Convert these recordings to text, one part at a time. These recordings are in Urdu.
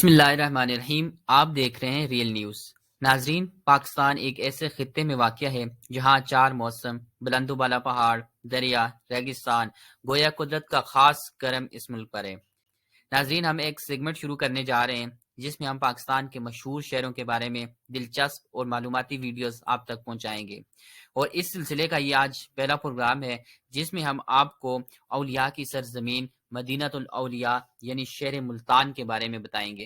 بسم اللہ الرحمن الرحیم، آپ دیکھ رہے ہیں ریئل نیوز۔ ناظرین، پاکستان ایک ایسے خطے میں واقع ہے جہاں 4 موسم، بلند و بالا پہاڑ، دریا، ریگستان، گویا قدرت کا خاص کرم اس ملک پر ہے۔ ناظرین، ہم ایک سیگمنٹ شروع کرنے جا رہے ہیں جس میں ہم پاکستان کے مشہور شہروں کے بارے میں دلچسپ اور معلوماتی ویڈیوز آپ تک پہنچائیں گے، اور اس سلسلے کا یہ آج پہلا پروگرام ہے جس میں ہم آپ کو اولیاء کی سرزمین مدینۃ الاولیاء یعنی شہر ملتان کے بارے میں بتائیں گے۔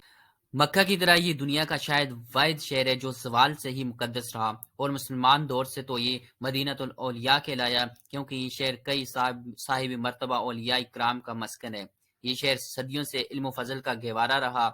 مکہ کی طرح یہ دنیا کا شاید واحد شہر ہے جو زوال سے ہی مقدس رہا، اور مسلمان دور سے تو یہ مدینۃ الاولیاء کہلایا کیونکہ یہ شہر کئی صاحب مرتبہ اولیاء کرام کا مسکن ہے۔ یہ شہر صدیوں سے علم و فضل کا گہوارہ رہا،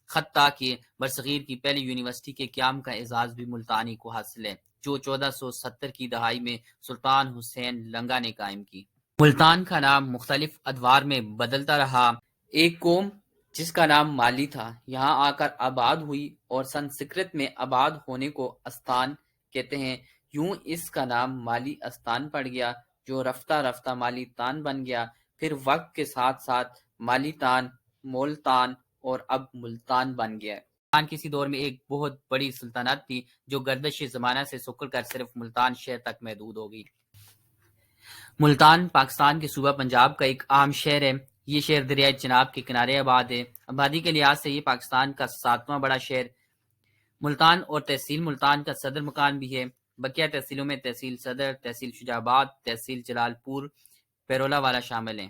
حتیٰ کہ برصغیر کی پہلی یونیورسٹی کے قیام کا اعزاز بھی ملتانی کو حاصل ہے، جو 1470 کی دہائی میں سلطان حسین لنگا نے قائم کی۔ ملتان کا نام مختلف ادوار میں بدلتا رہا۔ ایک قوم جس کا نام مالی تھا یہاں آ کر آباد ہوئی، اور سنسکرت میں آباد ہونے کو استان کہتے ہیں، یوں اس کا نام مالی استان پڑ گیا جو رفتہ رفتہ مالی تان بن گیا، پھر وقت کے ساتھ ساتھ مالی تان، مولتان اور اب ملتان بن گیا۔ ملتان کسی دور میں ایک بہت بڑی سلطنت تھی جو گردش زمانہ سے سکڑ کر صرف ملتان شہر تک محدود ہو گئی۔ ملتان پاکستان کے صوبہ پنجاب کا ایک اہم شہر ہے۔ یہ شہر دریائے چناب کے کنارے آباد ہے۔ آبادی کے لحاظ سے یہ پاکستان کا 7واں بڑا شہر ملتان اور تحصیل ملتان کا صدر مکان بھی ہے۔ بقیہ تحصیلوں میں تحصیل صدر، تحصیل شجاع آباد، تحصیل جلال پور، پیرولا والا شامل ہیں۔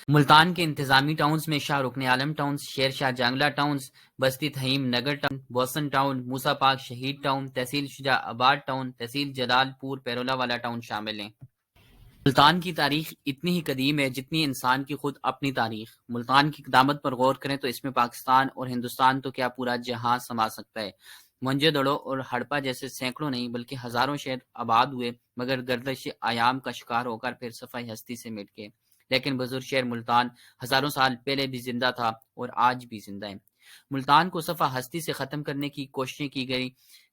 ملتان کے انتظامی ٹاؤنز میں شاہ رکن عالم ٹاؤنز، شیر شاہ جانگلہ ٹاؤنز، بستی تھہیم نگر ٹاؤن، بوسن ٹاؤن، موسیٰ پاک شہید ٹاؤن، تحصیل شجاع آباد ٹاؤن، تحصیل جلال پور، پیرولا والا ٹاؤن شامل ہیں۔ ملتان کی تاریخ اتنی ہی قدیم ہے جتنی انسان کی خود اپنی تاریخ۔ ملتان کی قدامت پر غور کریں تو اس میں پاکستان اور ہندوستان تو کیا پورا جہاں سما سکتا ہے۔ موئنجو دڑو اور ہڑپا جیسے سینکڑوں نہیں بلکہ ہزاروں شہر آباد ہوئے، مگر گردش ایام کا شکار ہو کر پھر صفحہ ہستی سے مٹ گئے، لیکن بزرگ شہر ملتان ہزاروں سال پہلے بھی زندہ تھا اور آج بھی زندہ ہے۔ ملتان کو صفحہ ہستی سے ختم کرنے کی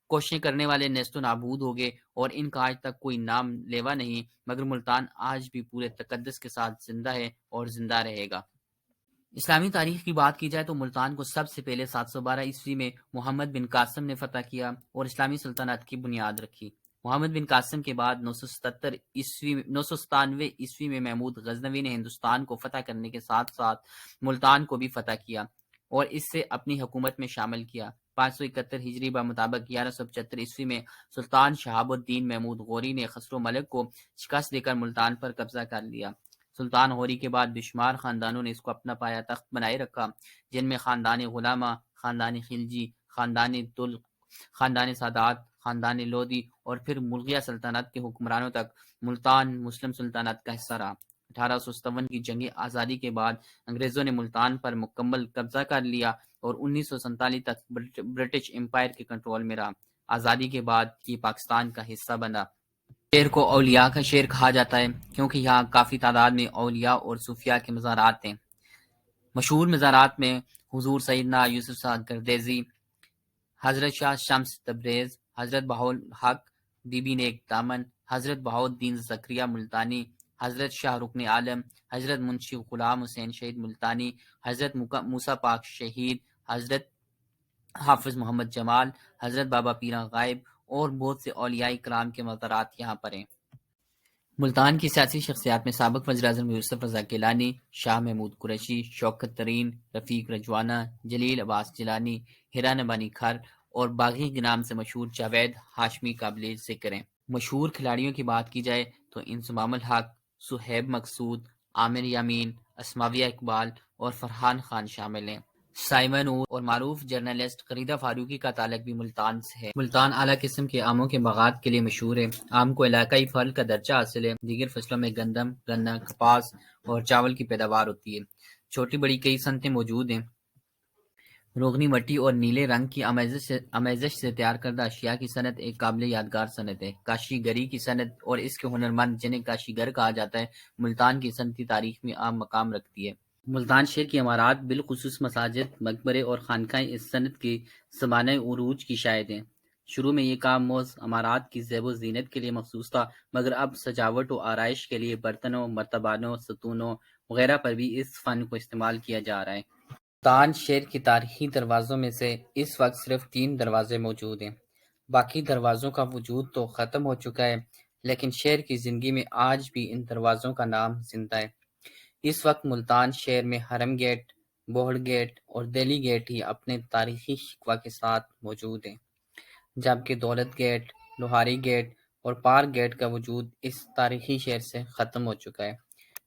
کوششیں کرنے والے نیست و نابود ہو گئے، اور ان کا آج تک کوئی نام لیوا نہیں، مگر ملتان آج بھی پورے تقدس کے ساتھ زندہ ہے اور زندہ رہے گا۔ اسلامی تاریخ کی بات کی جائے تو ملتان کو سب سے پہلے 712 عیسوی میں محمد بن قاسم نے فتح کیا اور اسلامی سلطنت کی بنیاد رکھی۔ محمد بن قاسم کے بعد 997 عیسوی میں محمود غزنوی نے ہندوستان کو فتح کرنے کے ساتھ ساتھ ملتان کو بھی فتح کیا اور اس سے اپنی حکومت میں شامل کیا۔ 571 ہجری بمطابق 1175 عیسوی میں سلطان شہاب الدین محمود غوری نے خسرو ملک کو شکست دے کر ملتان پر قبضہ کر لیا۔ سلطان غوری کے بعد بشمار خاندانوں نے اس کو اپنا پایا تخت بنائے رکھا، جن میں خاندان غلامہ، خاندان خلجی، خاندان تغلق، خاندان سادات، خاندان لودھی اور پھر مغلیہ سلطنت کے حکمرانوں تک ملتان مسلم سلطنت کا حصہ رہا۔ 1857 کی جنگ آزادی کے بعد انگریزوں نے ملتان پر مکمل قبضہ کر لیا اور 1947 تک برٹش امپائر کے کنٹرول میں رہا۔ آزادی کے بعد یہ پاکستان کا حصہ بنا۔ شہر کو اولیاء کا شہر کہا جاتا ہے کیونکہ یہاں کافی تعداد میں اولیاء اور صوفیاء کے مزارات ہیں۔ مشہور مزارات میں حضور سیدنا یوسف شاہ گردیزی، حضرت شاہ شمس تبریز، حضرت بہاءالحق بی بی نیک دامن، حضرت بہاؤالدین زکریا ملتانی، حضرت شاہ رکن عالم، حضرت منشی غلام حسین شہید ملتانی، حضرت موسیٰ پاک شہید، حضرت حافظ محمد جمال، حضرت بابا پیراں غائب اور بہت سے اولیاء کرام کے مزارات یہاں پر ہیں۔ ملتان کی سیاسی شخصیات میں سابق وزیراعظم یوسف رضا گیلانی، شاہ محمود قریشی، شوکت ترین، رفیق رجوانہ، جلیل عباس جیلانی، ہیرا نبانی کھر اور باغی کے نام سے مشہور جاوید ہاشمی قابل ذکر ہیں۔ مشہور کھلاڑیوں کی بات کی جائے تو انضمام الحق، صہیب مقصود، عامر یامین، اسماویہ اقبال اور فرحان خان شامل ہیں۔ سائمہ نور اور معروف جرنلسٹ فریدہ فاروقی کا تعلق بھی ملتان سے ہے۔ ملتان اعلیٰ قسم کے آموں کے باغات کے لیے مشہور ہے۔ آم کو علاقائی پھل کا درجہ حاصل ہے۔ دیگر فصلوں میں گندم، گنا، کپاس اور چاول کی پیداوار ہوتی ہے۔ چھوٹی بڑی کئی صنعتیں موجود ہیں۔ روغنی مٹی اور نیلے رنگ کی آمیزش سے تیار کردہ اشیاء کی صنعت ایک قابل یادگار صنعت ہے۔ کاشی گری کی صنعت اور اس کے ہنرمند جنہیں کاشی گر کہا جاتا ہے، ملتان کی صنعتی تاریخ میں اہم مقام رکھتی ہے۔ ملتان شہر کی عمارات بالخصوص مساجد، مقبرے اور خانقاہیں اس صنعت کی زمانہ عروج کی شاہد ہیں۔ شروع میں یہ کام محض عمارات کی زیب و زینت کے لیے مخصوص تھا، مگر اب سجاوٹ و آرائش کے لیے برتنوں، مرتبانوں، ستونوں وغیرہ پر بھی اس فن کو استعمال کیا جا رہا ہے۔ ملتان شہر کے تاریخی دروازوں میں سے اس وقت صرف 3 دروازے موجود ہیں۔ باقی دروازوں کا وجود تو ختم ہو چکا ہے، لیکن شہر کی زندگی میں آج بھی ان دروازوں کا نام زندہ ہے۔ اس وقت ملتان شہر میں حرم گیٹ، بوہڑ گیٹ اور دہلی گیٹ ہی اپنے تاریخی شکوہ کے ساتھ موجود ہیں، جبکہ دولت گیٹ، لوہاری گیٹ اور پارک گیٹ کا وجود اس تاریخی شہر سے ختم ہو چکا ہے۔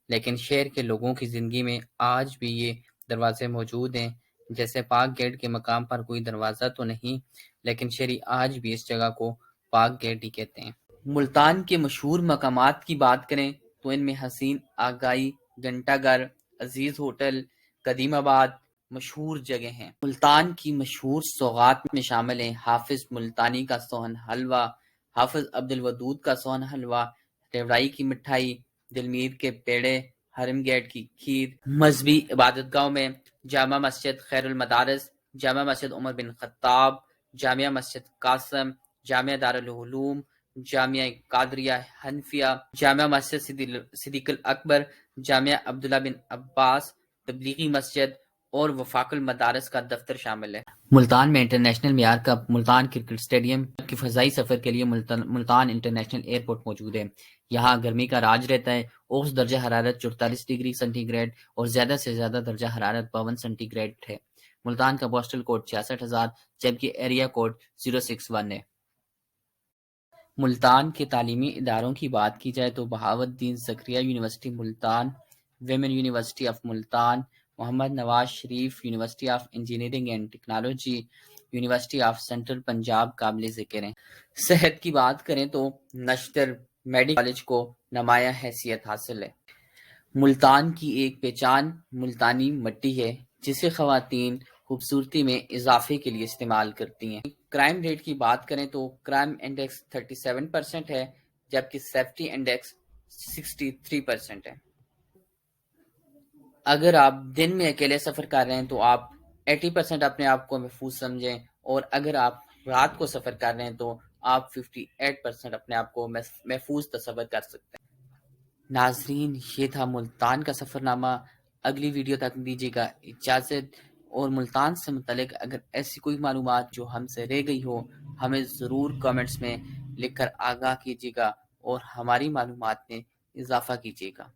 لیکن شہر کے لوگوں کی زندگی میں آج بھی یہ دروازے موجود ہیں۔ جیسے پارک گیٹ کے مقام پر کوئی دروازہ تو نہیں، لیکن شہری آج بھی اس جگہ کو پارک گیٹ ہی کہتے ہیں۔ ملتان کے مشہور مقامات کی بات کریں تو ان میں حسین آگائی، گھنٹہ گھر، عزیز ہوٹل، قدیم آباد مشہور جگہ ہیں۔ ملتان کی مشہور سوغات میں شامل ہیں حافظ ملتانی کا سوہن حلوہ، حافظ عبدالودود کا سوہن حلوہ، ریوڑائی کی مٹھائی، دلمیر کے پیڑے، حرم گیٹ کی کھیر۔ مذہبی عبادت گاہوں میں جامع مسجد خیر المدارس، جامع مسجد عمر بن خطاب، جامع مسجد قاسم، جامعہ دارالعلوم، جامعہ قادریہ حنفیہ، جامع مسجد صدیق الاکبر، جامعہ عبداللہ بن عباس، تبلیغی مسجد اور وفاق المدارس کا دفتر شامل ہے۔ ملتان میں انٹرنیشنل معیار کا ملتان کرکٹ اسٹیڈیم کی فضائی سفر کے لیے ملتان انٹرنیشنل ایئرپورٹ موجود ہے۔ یہاں گرمی کا راج رہتا ہے۔ اوسط درجہ حرارت 44 ڈگری سینٹی گریڈ اور زیادہ سے زیادہ درجہ حرارت 52 سینٹی گریڈ ہے۔ ملتان کا پوسٹل کوڈ 66,000 جبکہ ایریا کوڈ 061 ہے۔ ملتان کے تعلیمی اداروں کی بات کی جائے تو Bahauddin Zakariya university Multan, women university of Multan, Muhammad Nawaz Sharif university of engineering and technology, university of central Punjab قابل ذکر ہیں۔ صحت کی بات کریں تو نشتر میڈیکل کالج کو نمایاں حیثیت حاصل ہے۔ ملتان کی ایک پہچان ملتانی مٹی ہے جسے خواتین خوبصورتی میں اضافے کے لیے استعمال کرتی ہیں۔ کرائم ریٹ کی بات کریں تو کرائم انڈیکس 37% ہے جبکہ سیفٹی انڈیکس 63% ہے۔ اگر آپ دن میں اکیلے سفر کر رہے ہیں تو آپ 80% اپنے آپ کو محفوظ سمجھیں، اور اگر آپ رات کو سفر کر رہے ہیں تو آپ 58% اپنے آپ کو محفوظ تصور کر سکتے ہیں۔ ناظرین، یہ تھا ملتان کا سفر نامہ۔ اگلی ویڈیو تک دیجیے گا اجازت، اور ملتان سے متعلق اگر ایسی کوئی معلومات جو ہم سے رہ گئی ہو ہمیں ضرور کامنٹس میں لکھ کر آگاہ کیجیے گا اور ہماری معلومات میں اضافہ کیجیے گا۔